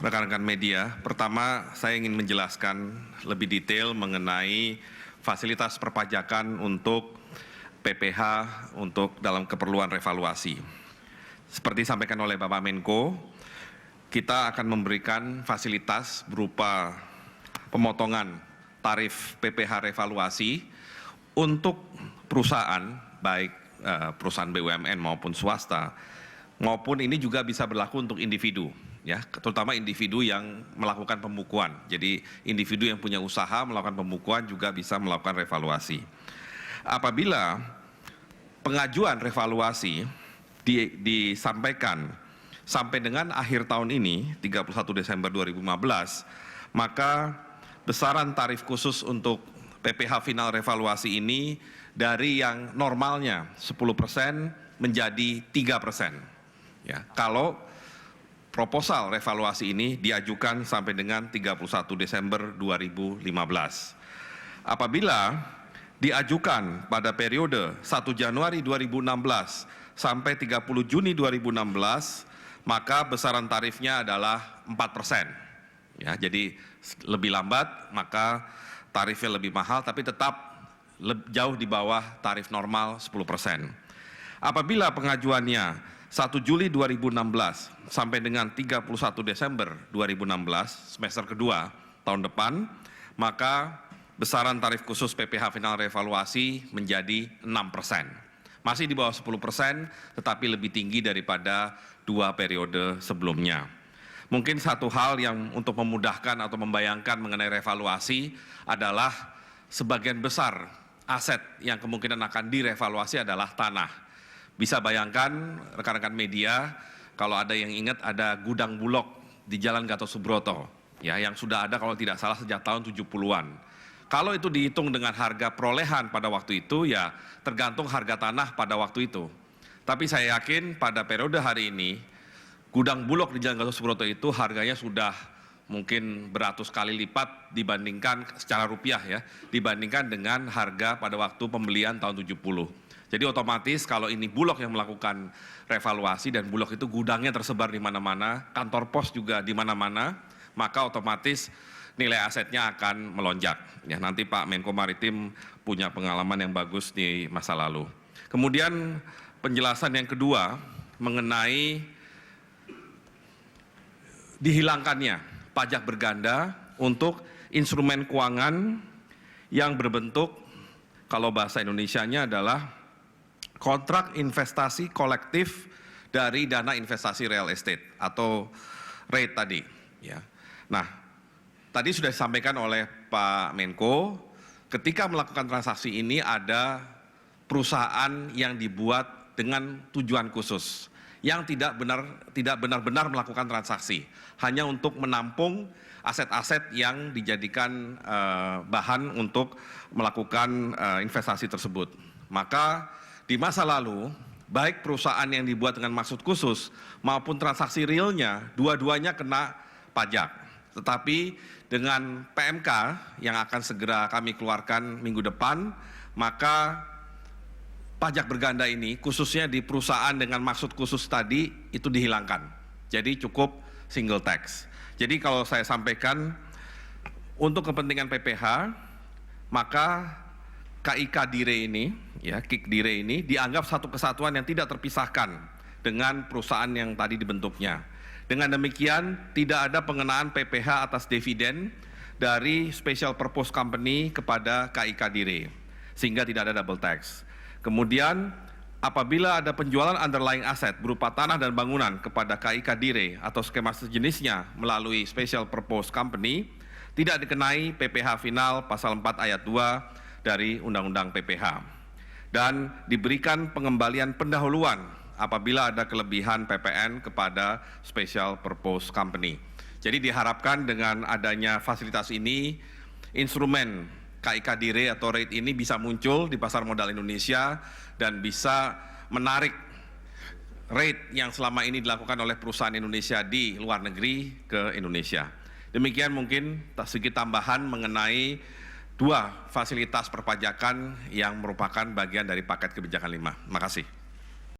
rekan-rekan media. Pertama, saya ingin menjelaskan lebih detail mengenai fasilitas perpajakan untuk PPH untuk dalam keperluan revaluasi. Seperti disampaikan oleh Bapak Menko, kita akan memberikan fasilitas berupa pemotongan tarif PPH revaluasi untuk perusahaan, baik perusahaan BUMN maupun swasta, maupun ini juga bisa berlaku untuk individu, ya, terutama individu yang melakukan pembukuan. Jadi individu yang punya usaha melakukan pembukuan juga bisa melakukan revaluasi. Apabila pengajuan revaluasi disampaikan sampai dengan akhir tahun ini, 31 Desember 2015, maka besaran tarif khusus untuk PPH final revaluasi ini dari yang normalnya 10% menjadi 3%. Ya, kalau proposal revaluasi ini diajukan sampai dengan 31 Desember 2015. Apabila diajukan pada periode 1 Januari 2016 sampai 30 Juni 2016, maka besaran tarifnya adalah 4%. Ya, jadi lebih lambat, maka tarifnya lebih mahal, tapi tetap jauh di bawah tarif normal 10%. Apabila pengajuannya 1 Juli 2016 sampai dengan 31 Desember 2016, semester kedua tahun depan, maka besaran tarif khusus PPH final revaluasi menjadi 6%. Masih di bawah 10%, tetapi lebih tinggi daripada 2 periode sebelumnya. Mungkin satu hal yang untuk memudahkan atau membayangkan mengenai revaluasi adalah sebagian besar aset yang kemungkinan akan direvaluasi adalah tanah. Bisa bayangkan rekan-rekan media, kalau ada yang ingat ada gudang Bulog di Jalan Gatot Subroto, ya, yang sudah ada kalau tidak salah sejak tahun 70-an. Kalau itu dihitung dengan harga perolehan pada waktu itu, ya tergantung harga tanah pada waktu itu. Tapi saya yakin pada periode hari ini, gudang Bulog di Jalan Gatot Subroto itu harganya sudah mungkin beratus kali lipat dibandingkan secara rupiah, ya, dibandingkan dengan harga pada waktu pembelian tahun 70. Jadi otomatis kalau ini Bulog yang melakukan revaluasi dan Bulog itu gudangnya tersebar di mana-mana, kantor pos juga di mana-mana, maka otomatis nilai asetnya akan melonjak. Ya, nanti Pak Menko Maritim punya pengalaman yang bagus di masa lalu. Kemudian penjelasan yang kedua mengenai dihilangkannya pajak berganda untuk instrumen keuangan yang berbentuk, kalau bahasa Indonesianya adalah kontrak investasi kolektif dari dana investasi real estate atau REIT tadi. Ya. Nah, tadi sudah disampaikan oleh Pak Menko, ketika melakukan transaksi ini ada perusahaan yang dibuat dengan tujuan khusus, yang tidak benar-benar melakukan transaksi, hanya untuk menampung aset-aset yang dijadikan bahan untuk melakukan investasi tersebut. Maka di masa lalu, baik perusahaan yang dibuat dengan maksud khusus maupun transaksi realnya, dua-duanya kena pajak. Tetapi dengan PMK yang akan segera kami keluarkan minggu depan, maka pajak berganda ini khususnya di perusahaan dengan maksud khusus tadi itu dihilangkan. Jadi cukup single tax. Jadi kalau saya sampaikan untuk kepentingan PPH, maka KIK Dire ini, ya, KIK Dire ini dianggap satu kesatuan yang tidak terpisahkan dengan perusahaan yang tadi dibentuknya. Dengan demikian, tidak ada pengenaan PPH atas dividen dari Special Purpose Company kepada KIK Dire, sehingga tidak ada double tax. Kemudian, apabila ada penjualan underlying aset berupa tanah dan bangunan kepada KIK Dire atau skema sejenisnya melalui Special Purpose Company, tidak dikenai PPH final pasal 4 ayat 2 dari Undang-Undang PPH, dan diberikan pengembalian pendahuluan apabila ada kelebihan PPN kepada Special Purpose Company. Jadi diharapkan dengan adanya fasilitas ini, instrumen KIK Dire atau REIT ini bisa muncul di pasar modal Indonesia dan bisa menarik REIT yang selama ini dilakukan oleh perusahaan Indonesia di luar negeri ke Indonesia. Demikian mungkin sedikit tambahan mengenai 2 fasilitas perpajakan yang merupakan bagian dari paket kebijakan 5. Terima kasih.